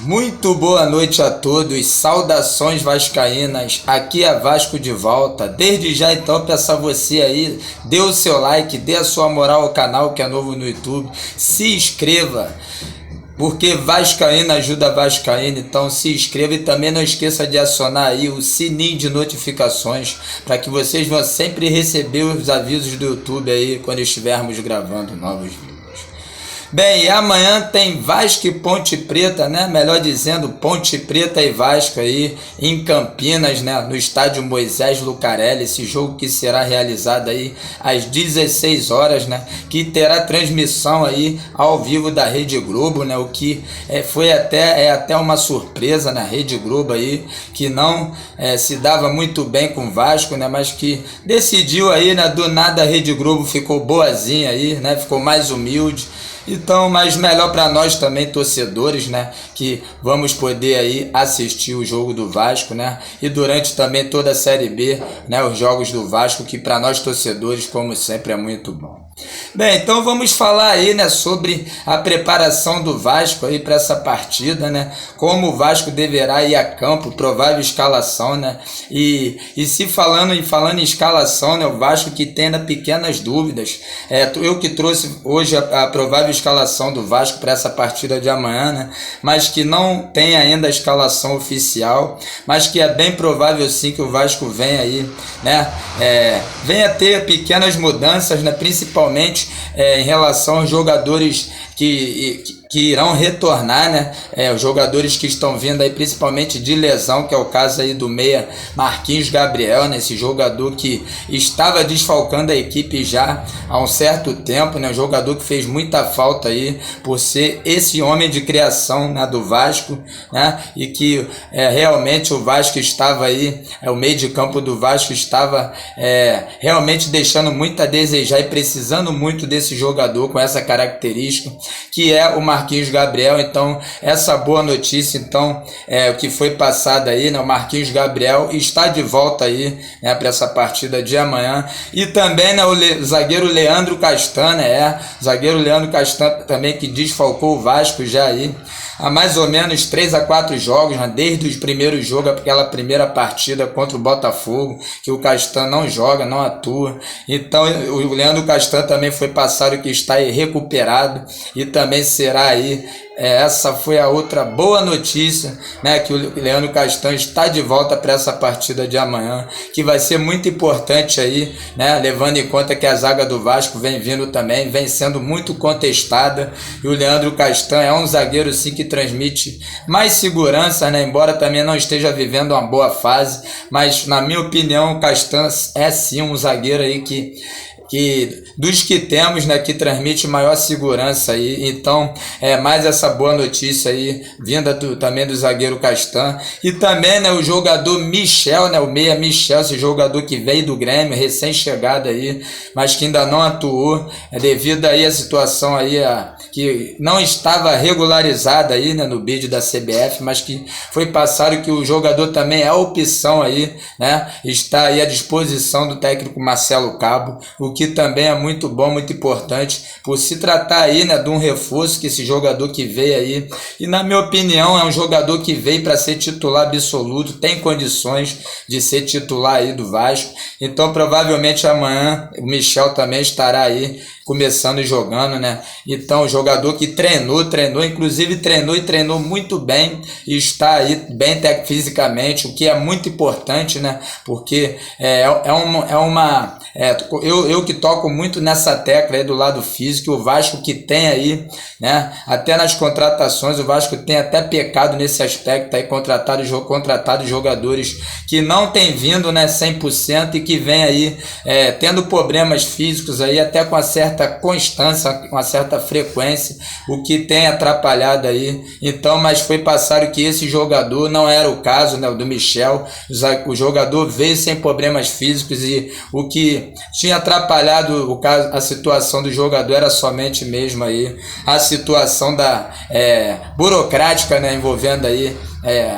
Muito boa noite a todos, saudações vascaínas, aqui é Vasco de volta. Desde já então peço a você aí, dê o seu like, dê a sua moral ao canal que é novo no YouTube, se inscreva, porque Vascaína ajuda Vascaína, então se inscreva e também não esqueça de acionar aí o sininho de notificações, para que vocês vão sempre receber os avisos do YouTube aí quando estivermos gravando novos vídeos. Bem, e amanhã tem Vasco e Ponte Preta, né? Melhor dizendo, Ponte Preta e Vasco aí em Campinas, né? No estádio Moisés Lucarelli, esse jogo que será realizado aí às 16 horas, né? Que terá transmissão aí ao vivo da Rede Globo, né? O que foi até uma surpresa na Rede Globo aí, que não se dava muito bem com o Vasco, né? Mas que decidiu aí, né? Do nada a Rede Globo ficou boazinha aí, né? Ficou mais humilde. Então, mas melhor para nós também, torcedores, né, que vamos poder aí assistir o jogo do Vasco, né, e durante também toda a Série B, né, os jogos do Vasco, que para nós torcedores, como sempre, é muito bom. Bem, então vamos falar aí, né, sobre a preparação do Vasco aí para essa partida, né, como o Vasco deverá ir a campo, provável escalação, né, e se falando em escalação, né, o Vasco que tem ainda pequenas dúvidas, eu que trouxe hoje a provável escalação do Vasco para essa partida de amanhã, né, mas que não tem ainda a escalação oficial, mas que é bem provável sim que o Vasco venha aí, né, venha ter pequenas mudanças, né, principalmente em relação aos jogadores que irão retornar, né? Os jogadores que estão vindo aí principalmente de lesão, que é o caso aí do meia Marquinhos Gabriel, né? Esse jogador que estava desfalcando a equipe já há um certo tempo, né? Um jogador que fez muita falta aí por ser esse homem de criação, né, do Vasco, né? E que realmente o Vasco estava aí, o meio de campo do Vasco estava realmente deixando muito a desejar e precisando muito desse jogador com essa característica, que é o Marquinhos Gabriel. Então essa boa notícia, então, o que foi passada aí, né, o Marquinhos Gabriel está de volta aí, né, para essa partida de amanhã. E também, né, o zagueiro Leandro Castan, né, zagueiro Leandro Castan também, que desfalcou o Vasco já aí há mais ou menos 3 a 4 jogos, né, desde os primeiros jogos, aquela primeira partida contra o Botafogo, que o Castan não joga, não atua. Então o Leandro Castan também foi passado que está aí recuperado e também será aí, essa foi a outra boa notícia, né, que o Leandro Castan está de volta para essa partida de amanhã, que vai ser muito importante aí, né, levando em conta que a zaga do Vasco vem vindo também, vem sendo muito contestada, e o Leandro Castan é um zagueiro sim que transmite mais segurança, né, embora também não esteja vivendo uma boa fase, mas na minha opinião o Castan é sim um zagueiro aí que dos que temos, né, que transmite maior segurança aí. Então mais essa boa notícia aí vinda também do zagueiro Castan, e também, né, o jogador Michel, né, o meia Michel, esse jogador que veio do Grêmio, recém-chegado aí, mas que ainda não atuou, devido aí a situação aí que não estava regularizada aí, né, no bid da CBF, mas que foi passado que o jogador também é a opção aí, né, está aí à disposição do técnico Marcelo Cabo, o que também é muito bom, muito importante, por se tratar aí, né, de um reforço, que esse jogador que veio aí, e na minha opinião é um jogador que veio para ser titular absoluto, tem condições de ser titular aí do Vasco. Então provavelmente amanhã o Michel também estará aí começando e jogando, né? Então o jogador que treinou, inclusive treinou muito bem, e está aí bem fisicamente, o que é muito importante, né? Porque eu que toco muito nessa tecla aí do lado físico, o Vasco que tem aí, né, até nas contratações, o Vasco tem até pecado nesse aspecto aí, contratado jogadores que não tem vindo, né, 100%, e que vem aí tendo problemas físicos aí, até com uma certa constância, uma certa frequência, o que tem atrapalhado aí. Então, mas foi passado que esse jogador não era o caso, né, o do Michel. O jogador veio sem problemas físicos, e o que tinha atrapalhado a situação do jogador era somente mesmo aí a situação da burocrática, né, envolvendo aí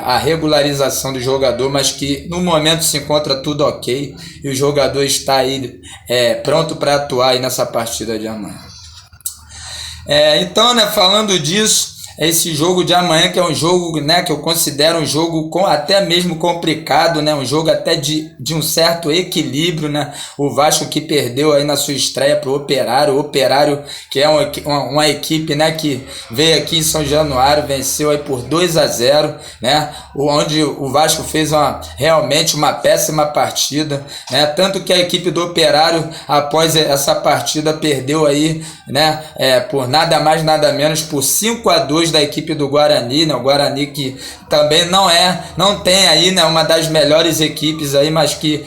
a regularização do jogador, mas que no momento se encontra tudo ok, e o jogador está aí pronto para atuar aí nessa partida de amanhã. Então, né, falando disso, esse jogo de amanhã, que é um jogo, né, que eu considero um jogo até mesmo complicado, né, um jogo até de um certo equilíbrio, né, o Vasco que perdeu aí na sua estreia para o Operário que é uma equipe, né, que veio aqui em São Januário, venceu aí por 2-0, né, onde o Vasco fez realmente uma péssima partida, né, tanto que a equipe do Operário, após essa partida, perdeu aí, né, por nada mais nada menos por 5-2 da equipe do Guarani, né, o Guarani que também não tem aí, né, uma das melhores equipes aí, mas que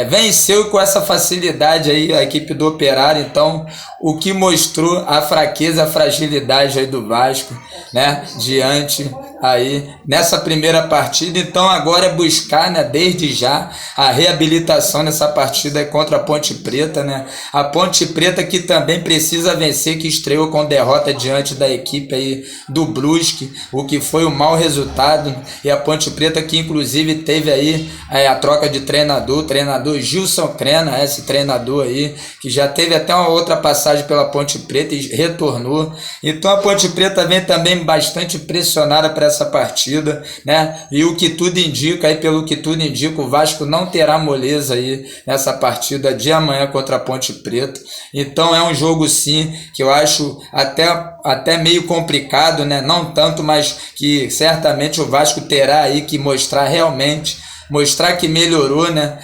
venceu com essa facilidade aí a equipe do Operário. Então, o que mostrou a fraqueza, a fragilidade aí do Vasco, né, diante aí nessa primeira partida. Então agora é buscar, né, desde já a reabilitação nessa partida contra a Ponte Preta, né, a Ponte Preta que também precisa vencer, que estreou com derrota diante da equipe aí do Brusque, o que foi um mau resultado, e a Ponte Preta que inclusive teve aí a troca de treinador Gilson Crena, esse treinador aí que já teve até uma outra passagem pela Ponte Preta e retornou. Então a Ponte Preta vem também bastante pressionada para essa partida, né? E o que tudo indica, aí pelo que tudo indica, o Vasco não terá moleza aí nessa partida de amanhã contra a Ponte Preta. Então é um jogo sim que eu acho até meio complicado, né? Não tanto, mas que certamente o Vasco terá aí que mostrar que melhorou, né?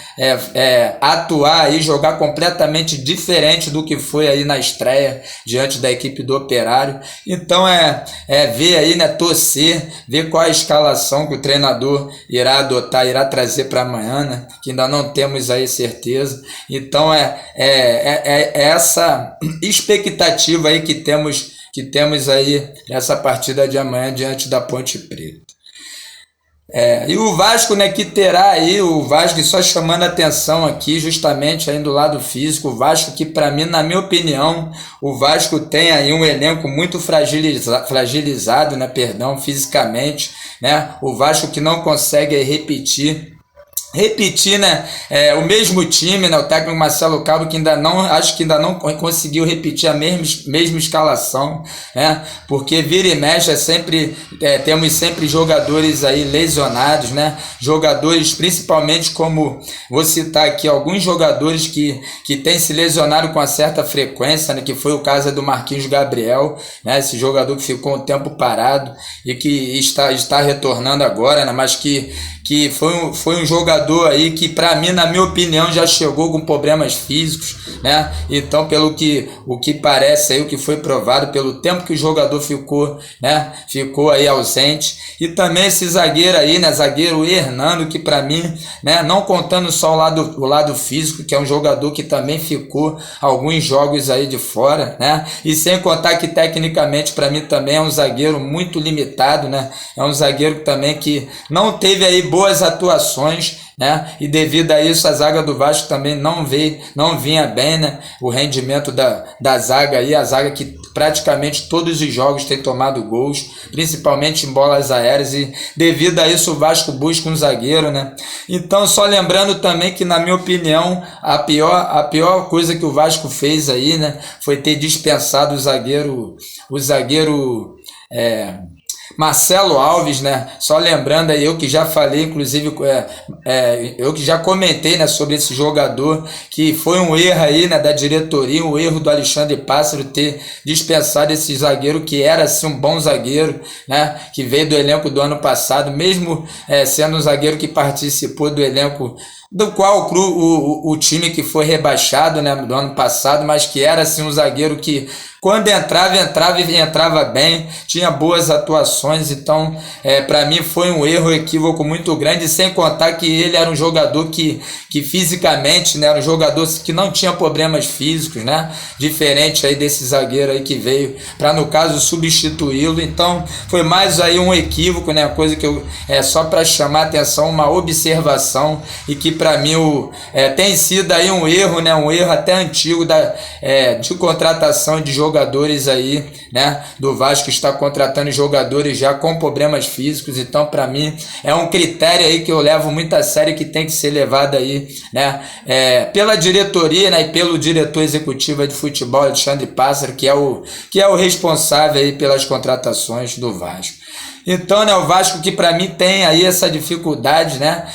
Atuar aí, jogar completamente diferente do que foi aí na estreia diante da equipe do Operário. Então ver aí, né? Torcer, ver qual a escalação que o treinador irá adotar, irá trazer para amanhã, né? Que ainda não temos aí certeza. Então essa expectativa aí que temos aí nessa partida de amanhã diante da Ponte Preta. E o Vasco, né, que terá aí, o Vasco só chamando a atenção aqui, justamente aí do lado físico, o Vasco que para mim, na minha opinião, o Vasco tem aí um elenco muito fragilizado, né, fisicamente, né, o Vasco que não consegue repetir, né, o mesmo time, né, o técnico Marcelo Cabo que acho que ainda não conseguiu repetir a mesma escalação, né, porque vira e mexe temos sempre jogadores aí lesionados, né, jogadores principalmente como, vou citar aqui alguns jogadores que têm se lesionado com uma certa frequência, né, que foi o caso do Marquinhos Gabriel, né, esse jogador que ficou um tempo parado e que está retornando agora, né, mas que foi um jogador aí que, para mim, na minha opinião, já chegou com problemas físicos, né? Então, o que parece aí, o que foi provado, pelo tempo que o jogador ficou, né? Ficou aí ausente. E também esse zagueiro aí, né? Zagueiro Hernando, que para mim, né? Não contando só o lado físico, que é um jogador que também ficou alguns jogos aí de fora, né? E sem contar que, tecnicamente, para mim também é um zagueiro muito limitado, né? É um zagueiro também que não teve aí boas atuações, né? E devido a isso a zaga do Vasco também não vinha bem, né? O rendimento da zaga aí, a zaga que praticamente todos os jogos tem tomado gols, principalmente em bolas aéreas, e devido a isso o Vasco busca um zagueiro, né? Então, só lembrando também que, na minha opinião, a pior coisa que o Vasco fez aí, né, foi ter dispensado o zagueiro Marcelo Alves, né? Só lembrando aí, eu que já falei, inclusive, eu que já comentei, né, sobre esse jogador, que foi um erro aí, né, da diretoria, um erro do Alexandre Pássaro ter dispensado esse zagueiro, que era assim um bom zagueiro, né, que veio do elenco do ano passado, mesmo sendo um zagueiro que participou do elenco do qual o time que foi rebaixado, né, do ano passado, mas que era assim um zagueiro que quando entrava bem, tinha boas atuações. Então para mim foi um equívoco muito grande, sem contar que ele era um jogador que fisicamente, né, era um jogador que não tinha problemas físicos, né, diferente aí desse zagueiro aí que veio para, no caso, substituí-lo. Então foi mais aí um equívoco, né, coisa que só para chamar a atenção, uma observação, e que para mim tem sido aí um erro, né, um erro até antigo de contratação de jogadores jogadores aí, né, do Vasco está contratando jogadores já com problemas físicos. Então, para mim, é um critério aí que eu levo muito a sério, que tem que ser levado aí, né, pela diretoria, né, e pelo diretor executivo de futebol, Alexandre Pássaro, que é o responsável aí pelas contratações do Vasco. Então, né, o Vasco que para mim tem aí essa dificuldade, né,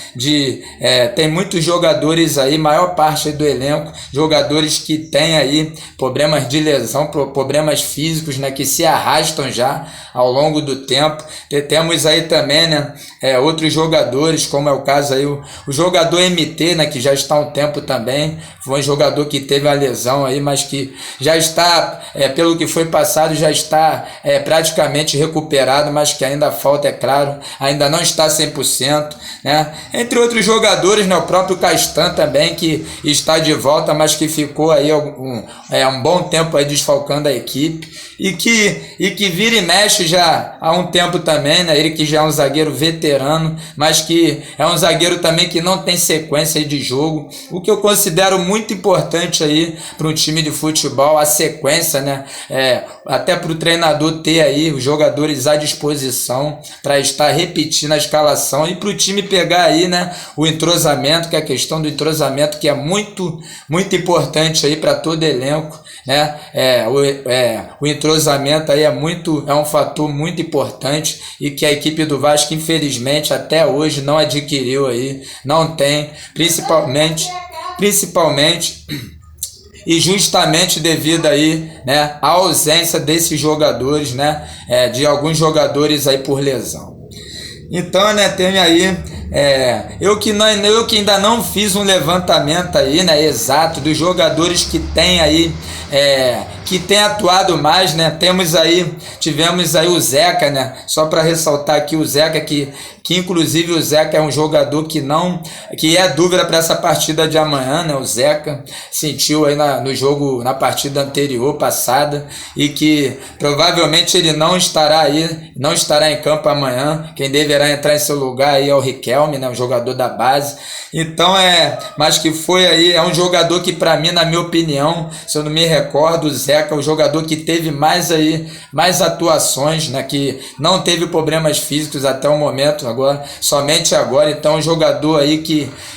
tem muitos jogadores aí, maior parte do elenco, jogadores que tem aí problemas de lesão, problemas físicos, né, que se arrastam já ao longo do tempo. Temos aí também, né, outros jogadores, como é o caso aí, o jogador MT, né, que já está há um tempo também, foi um jogador que teve a lesão aí, mas que já está, pelo que foi passado, já está praticamente recuperado, mas que ainda falta, é claro, ainda não está 100%, né? Entre outros jogadores, né, o próprio Castan também, que está de volta, mas que ficou aí um bom tempo aí desfalcando a equipe, e que vira e mexe já há um tempo também, né? Ele que já é um zagueiro veterano, mas que é um zagueiro também que não tem sequência de jogo, o que eu considero muito importante aí para um time de futebol, a sequência, né? Até para o treinador ter aí os jogadores à disposição para estar repetindo a escalação, e para o time pegar aí, né, o entrosamento, que é a questão do entrosamento, que é muito, muito importante aí para todo elenco, né? O entrosamento aí é um fator muito importante, e que a equipe do Vasco, infelizmente, até hoje não adquiriu aí, não tem, principalmente e justamente devido aí, né, à ausência desses jogadores, né, de alguns jogadores aí por lesão. Então, né, tem aí, eu que ainda não fiz um levantamento aí, né, exato dos jogadores que tem aí, que tem atuado mais, né? Tivemos aí o Zeca, né? Só para ressaltar aqui o Zeca, que inclusive o Zeca é um jogador que é dúvida para essa partida de amanhã, né? O Zeca sentiu aí no jogo, na partida anterior, passada, e que provavelmente ele não estará em campo amanhã. Quem deverá entrar em seu lugar aí é o Riquelme, né? Um jogador da base. Então mas que foi aí, é um jogador que para mim, na minha opinião, se eu não me recordo, o Zeca é o jogador que teve mais atuações, né? Que não teve problemas físicos até o momento, somente agora. Então, um jogador aí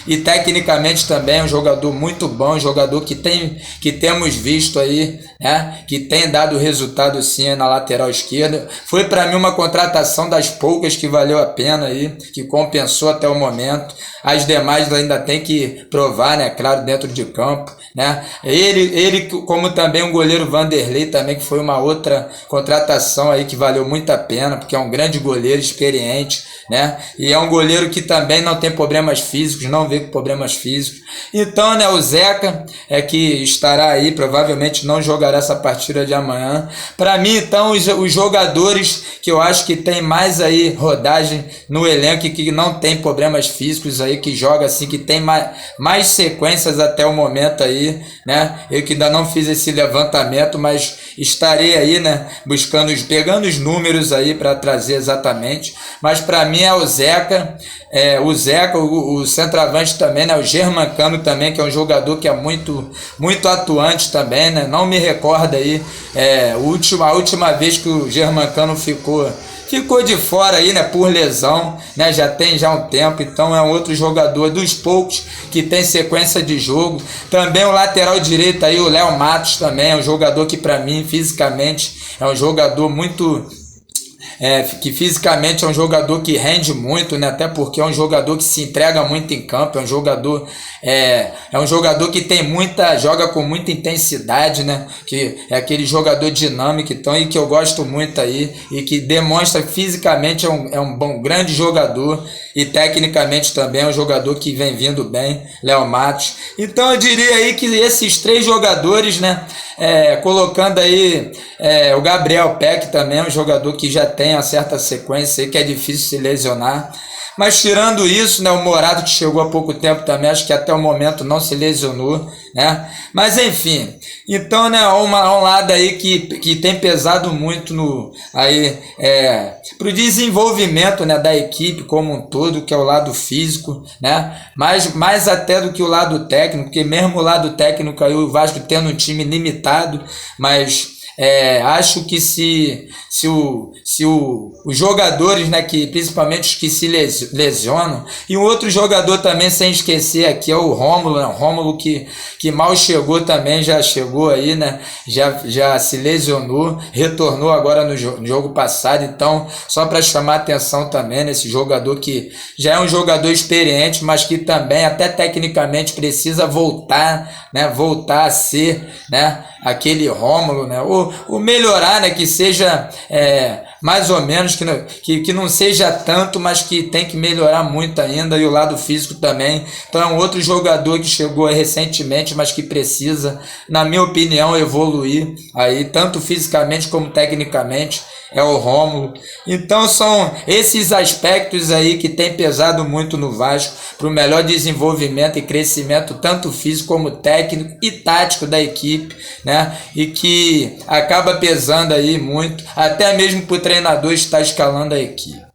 e tecnicamente também é um jogador muito bom, um jogador que temos visto aí, né, que tem dado resultado sim na lateral esquerda. Foi para mim uma contratação das poucas que valeu a pena aí, que compensou até o momento. As demais ainda tem que provar, né, claro, dentro de campo, né? Ele como também o goleiro Vanderlei também, que foi uma outra contratação aí que valeu muito a pena, porque é um grande goleiro, experiente, né? E é um goleiro que também não tem problemas físicos, não vê com problemas físicos. Então, né, o Zeca que estará aí, provavelmente não jogará essa partida de amanhã. Para mim, então, os jogadores que eu acho que tem mais aí rodagem no elenco e que não tem problemas físicos aí, que joga assim, que tem mais sequências até o momento aí, né? Eu que ainda não fiz esse levantamento, mas estarei aí, né, pegando os números aí para trazer exatamente. Mas para mim é o Zeca, o centroavante também, né, o Germancano também, que é um jogador que é muito, muito atuante também, né? Não me recordo aí, a última vez que o Germancano ficou de fora aí, né, por lesão, né, já tem um tempo. Então é um outro jogador dos poucos que tem sequência de jogo. Também o lateral direito aí, o Léo Matos também é um jogador que para mim fisicamente é um jogador muito que fisicamente é um jogador que rende muito, né? Até porque é um jogador que se entrega muito em campo, é um jogador que joga com muita intensidade, né? Que é aquele jogador dinâmico, então, e que eu gosto muito aí, e que demonstra fisicamente é um bom, grande jogador, e tecnicamente também é um jogador que vem vindo bem, Léo Matos. Então eu diria aí que esses três jogadores, né? Colocando aí o Gabriel Peck também, é um jogador que já tem uma certa sequência aí, que é difícil se lesionar. Mas tirando isso, né, o Morato, que chegou há pouco tempo também, acho que até o momento não se lesionou, né? Mas enfim, então, né, um lado aí que tem pesado muito pro desenvolvimento, né, da equipe como um todo, que é o lado físico, né? Mais até do que o lado técnico, porque mesmo o lado técnico aí, o Vasco tendo um time limitado, mas Acho que os jogadores, né, que principalmente os que se lesionam, e um outro jogador também sem esquecer aqui é o Rômulo, né? O Rômulo que mal chegou também, já chegou aí, né? Já se lesionou, retornou agora no jogo passado, então só para chamar atenção também nesse jogador que já é um jogador experiente, mas que também até tecnicamente precisa voltar, né? Voltar a ser, né? Aquele Rômulo, né? O melhorar, né? Que seja mais ou menos, que não seja tanto, mas que tem que melhorar muito ainda, e o lado físico também. Então é um outro jogador que chegou aí recentemente, mas que precisa, na minha opinião, evoluir aí, tanto fisicamente como tecnicamente, é o Rômulo. Então são esses aspectos aí que tem pesado muito no Vasco para o melhor desenvolvimento e crescimento, tanto físico como técnico e tático da equipe, né? E que acaba pesando aí muito, até mesmo para o treinador estar escalando a equipe.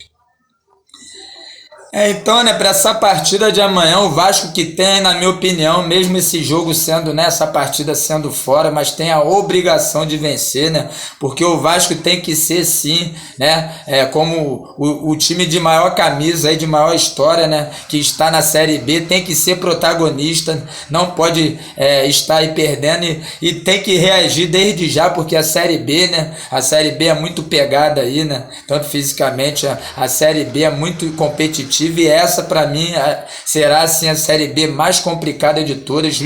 Então, né, para essa partida de amanhã, o Vasco que tem, na minha opinião, mesmo esse jogo sendo, né, essa partida sendo fora, mas tem a obrigação de vencer, né, porque o Vasco tem que ser, sim, né, como o time de maior camisa, aí, de maior história, né, que está na Série B, tem que ser protagonista, não pode estar aí perdendo e tem que reagir desde já, porque a Série B, né, a Série B é muito pegada aí, né, tanto fisicamente, a Série B é muito competitiva, e essa para mim será assim a Série B mais complicada de todas,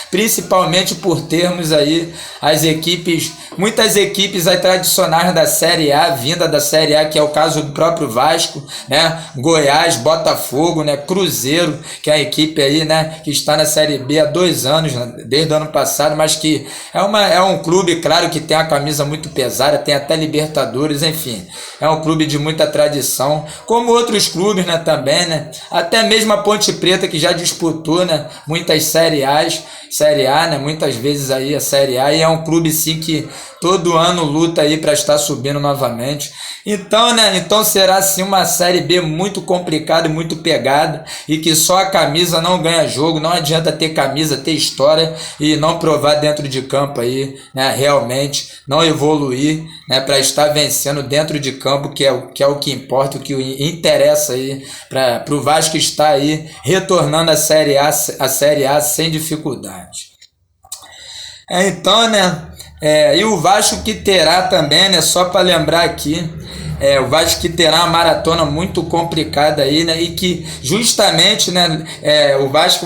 principalmente por termos aí muitas equipes aí tradicionais da Série A, vinda da Série A, que é o caso do próprio Vasco, né? Goiás, Botafogo, né? Cruzeiro, que é a equipe aí, né, que está na Série B há 2 anos, né? Desde o ano passado, mas que é um clube, claro, que tem a camisa muito pesada, tem até Libertadores, enfim, é um clube de muita tradição, como outros clubes, né, também, né? Até mesmo a Ponte Preta, que já disputou, né, muitas Série A, né, muitas vezes aí a Série A, e é um clube sim que todo ano luta aí para estar subindo novamente. Então, né, então será sim uma Série B muito complicada e muito pegada, e que só a camisa não ganha jogo, não adianta ter camisa, ter história e não provar dentro de campo aí, né, realmente não evoluir, né, para estar vencendo dentro de campo, que é o que importa, o que interessa aí para o Vasco estar aí retornando à Série A sem dificuldade. Então, né, e o Vasco que terá também, né, só para lembrar aqui, o Vasco que terá uma maratona muito complicada aí, né, e que justamente, né, o Vasco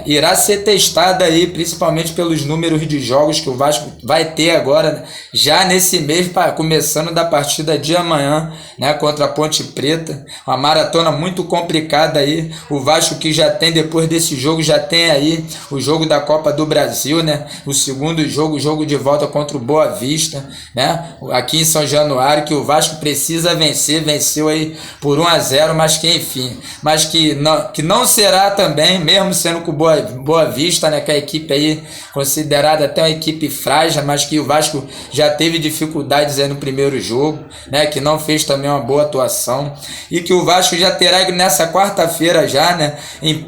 irá ser testado aí, principalmente pelos números de jogos que o Vasco vai ter agora, né, já nesse mês, começando da partida de amanhã, né, contra a Ponte Preta, uma maratona muito complicada aí. O Vasco que já tem, depois desse jogo, já tem aí o jogo da Copa do Brasil, né, o segundo jogo, o jogo de volta contra o Boa Vista, né, aqui em São Januário, que o Vasco precisa vencer, venceu aí por 1-0, mas que enfim, mas que não será também, mesmo sendo com o Boa Vista, né, que é a equipe aí considerada até uma equipe frágil, mas que o Vasco já teve dificuldades aí no primeiro jogo, né, que não fez também uma boa atuação, e que o Vasco já terá nessa quarta-feira já, né, em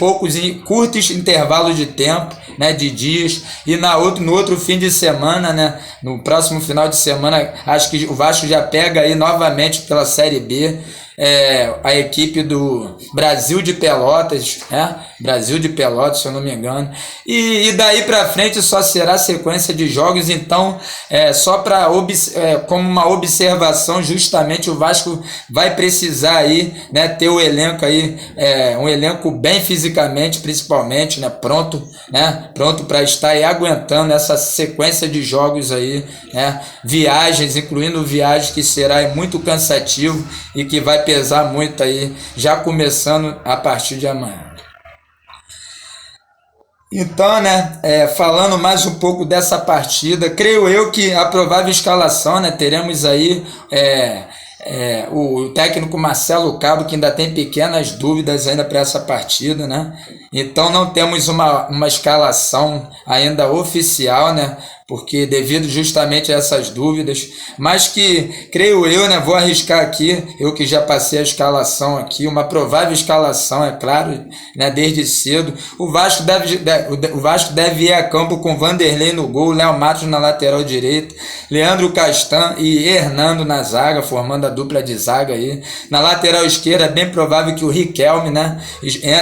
curtos intervalos de tempo, né, de dias, e no outro fim de semana, né, no próximo final de semana, acho que o Vasco já pega aí novamente pela Série B, a equipe do Brasil de Pelotas, né? Brasil de Pelotas, se eu não me engano, e daí para frente só será sequência de jogos. Então, só para como uma observação, justamente o Vasco vai precisar aí, né, ter o elenco aí, um elenco bem fisicamente, principalmente, né, pronto para estar aí aguentando essa sequência de jogos aí, né, viagens, incluindo viagens, que será muito cansativo e que vai pesar muito aí, já começando a partir de amanhã. Então, né, falando mais um pouco dessa partida, creio eu que a provável escalação, né, teremos aí o técnico Marcelo Cabo, que ainda tem pequenas dúvidas ainda para essa partida, né? Então não temos uma escalação ainda oficial, né, porque devido justamente a essas dúvidas, mas que creio eu, né, vou arriscar aqui, eu que já passei a escalação aqui, uma provável escalação, é claro, né, desde cedo. O Vasco deve ir a campo com Vanderlei no gol, Léo Matos na lateral direita, Leandro Castan e Hernando na zaga, formando a dupla de zaga aí. Na lateral esquerda é bem provável que o Riquelme, né,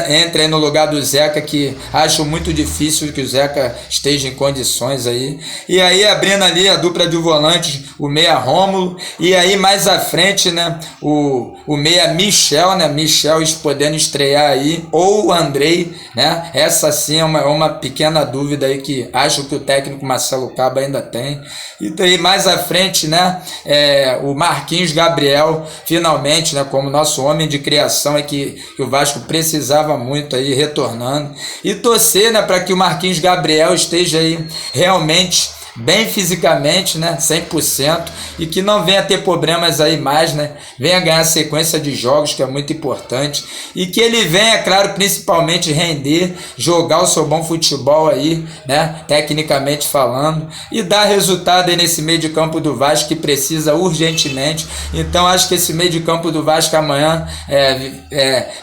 entre aí no lugar do Zeca, que acho muito difícil que o Zeca esteja em condições aí. E aí abrindo ali a dupla de volantes, o meia Rômulo, e aí mais à frente, né, o meia Michel, né, Michel podendo estrear aí, ou o Andrei, né, essa sim é uma pequena dúvida aí que acho que o técnico Marcelo Cabo ainda tem. E daí mais à frente, né, o Marquinhos Gabriel, finalmente, né, como nosso homem de criação, que o Vasco precisava muito aí, retornando. E torcer, né, para que o Marquinhos Gabriel esteja aí realmente bem fisicamente, né, 100%, e que não venha ter problemas aí mais, né, venha ganhar sequência de jogos, que é muito importante, e que ele venha, claro, principalmente render, jogar o seu bom futebol aí, né, tecnicamente falando, e dar resultado aí nesse meio de campo do Vasco, que precisa urgentemente. Então acho que esse meio de campo do Vasco amanhã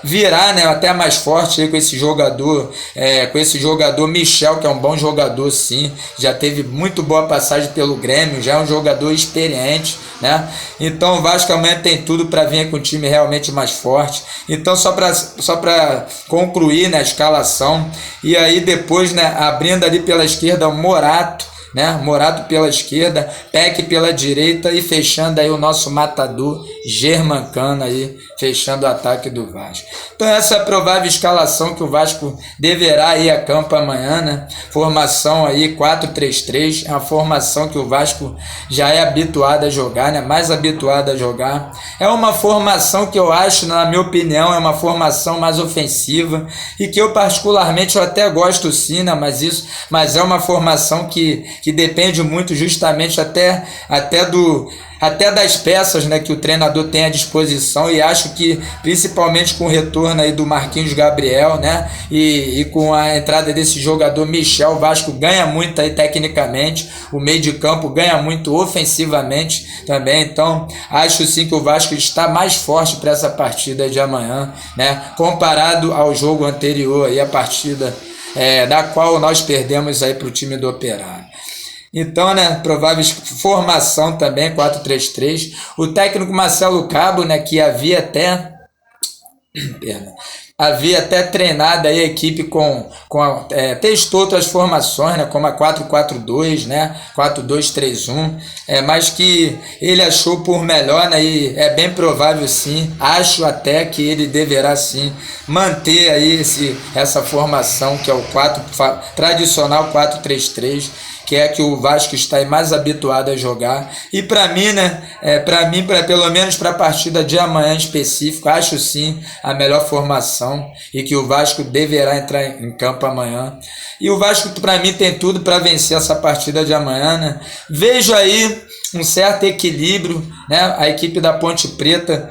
virá, né, até mais forte aí com esse jogador Michel, que é um bom jogador sim, já teve muito boa passagem pelo Grêmio, já é um jogador experiente, né? Então o Vasco amanhã tem tudo para vir com um time realmente mais forte. Então só para concluir, né, a escalação, e aí depois, né, abrindo ali pela esquerda o Morato, né? Morato pela esquerda, Peck pela direita e fechando aí o nosso matador Germancano aí, fechando o ataque do Vasco. Então essa é a provável escalação que o Vasco deverá ir a campo amanhã, né? Formação aí 4-3-3, é uma formação que o Vasco já é habituado a jogar, né? Mais habituado a jogar. É uma formação que eu acho, na minha opinião, é uma formação mais ofensiva e que eu particularmente eu até gosto sim, né? Mas é uma formação que depende muito justamente até das peças, né, que o treinador tem à disposição, e acho que principalmente com o retorno aí do Marquinhos Gabriel, né, e com a entrada desse jogador Michel, o Vasco ganha muito aí tecnicamente, o meio de campo ganha muito ofensivamente também. Então acho sim que o Vasco está mais forte para essa partida de amanhã, né, comparado ao jogo anterior aí, a partida da qual nós perdemos aí para o time do Operário. Então, né, provável formação também, 4-3-3. O técnico Marcelo Cabo, né, que havia até treinado aí a equipe testou outras formações, né, como a 4-4-2, né, 4-2-3-1, mas que ele achou por melhor, né, e é bem provável sim, acho até que ele deverá sim manter aí essa formação, que é o tradicional 4-3-3, que é que o Vasco está aí mais habituado a jogar. E para mim, né, pelo menos para a partida de amanhã em específico, acho sim a melhor formação e que o Vasco deverá entrar em campo amanhã. E o Vasco, para mim, tem tudo para vencer essa partida de amanhã, né? Vejo aí um certo equilíbrio, né? A equipe da Ponte Preta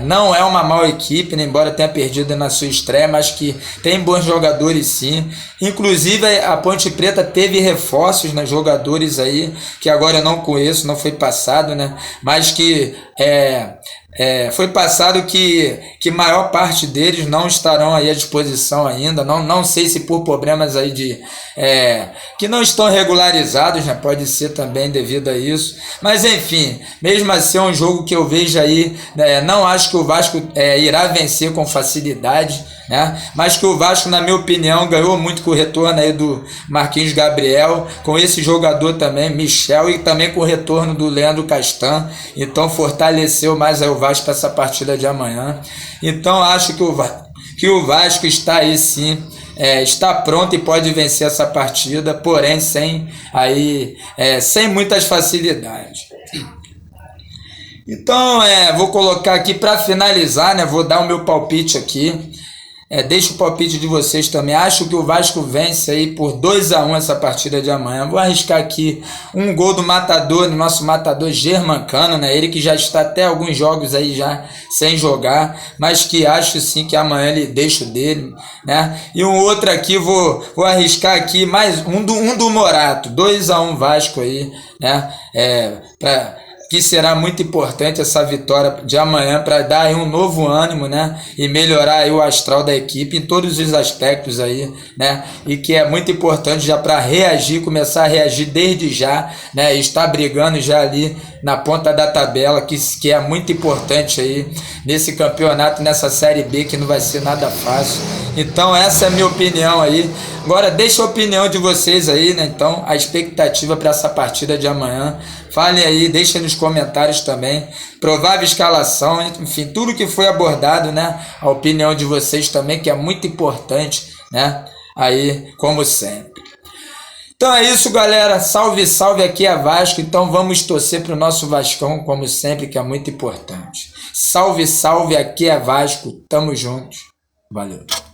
não é uma má equipe, né? Embora tenha perdido na sua estreia, mas que tem bons jogadores sim. Inclusive a Ponte Preta teve reforços, né, jogadores aí que agora eu não conheço, não foi passado, né, mas que foi passado que maior parte deles não estarão aí à disposição ainda, não sei se por problemas aí que não estão regularizados, né, pode ser também devido a isso, mas enfim, mesmo assim é um jogo que eu vejo aí, não acho que o Vasco irá vencer com facilidade, né, mas que o Vasco, na minha opinião, ganhou muito com o retorno aí do Marquinhos Gabriel, com esse jogador também, Michel, e também com o retorno do Leandro Castan, então fortaleceu mais aí o Vasco para essa partida de amanhã. Então acho que o Vasco está aí sim, está pronto e pode vencer essa partida, porém sem muitas facilidades. Então vou colocar aqui para finalizar, né, vou dar o meu palpite aqui. Deixa o palpite de vocês também. Acho que o Vasco vence aí por 2-1 essa partida de amanhã. Vou arriscar aqui um gol do matador, do nosso matador Germancano, né? Ele que já está até alguns jogos aí já sem jogar, mas que acho sim que amanhã ele deixa o dele, né? E um outro aqui, vou arriscar aqui mais um do Morato, 2-1 Vasco aí, né? Que será muito importante essa vitória de amanhã para dar aí um novo ânimo, né? E melhorar aí o astral da equipe em todos os aspectos aí, né? E que é muito importante já para reagir, começar a reagir desde já, né? E estar brigando já ali na ponta da tabela, que é muito importante aí nesse campeonato, nessa Série B, que não vai ser nada fácil. Então essa é a minha opinião aí. Agora deixa a opinião de vocês aí, né? Então a expectativa para essa partida de amanhã. Falem aí, deixem nos comentários também. Provável escalação, enfim, tudo que foi abordado, né? A opinião de vocês também, que é muito importante, né? Aí, como sempre. Então é isso, galera. Salve, salve, aqui é Vasco. Então vamos torcer para o nosso Vascão, como sempre, que é muito importante. Salve, salve, aqui é Vasco. Tamo juntos. Valeu.